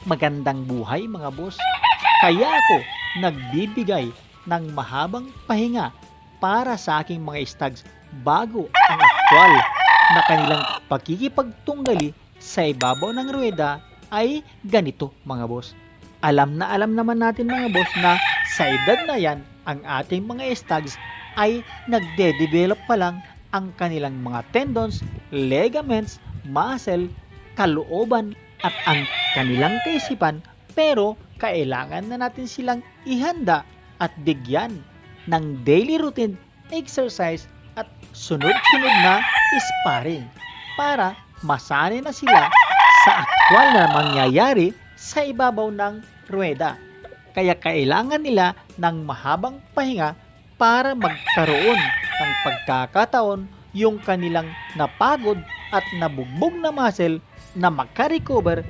magandang buhay mga boss. Kaya ako nagbibigay ng mahabang pahinga para sa aking mga stags bago ang aktwal na kanilang pagkikipagtunggali sa ibabaw ng ruweda ay ganito mga boss. Alam na alam naman natin mga boss na sa edad na yan, ang ating mga stags ay nagde-develop pa lang ang kanilang mga tendons, ligaments, muscle, kalooban at ang kanilang kaisipan, pero kailangan na natin silang ihanda at bigyan ng daily routine, exercise at sunod-sunod na sparring para masanay na sila sa aktwal na mangyayari sa ibabaw ng ruweda. Kaya kailangan nila ng mahabang pahinga para magkaroon ng pagkakataon yung kanilang napagod at nabugbog na muscle na makarecover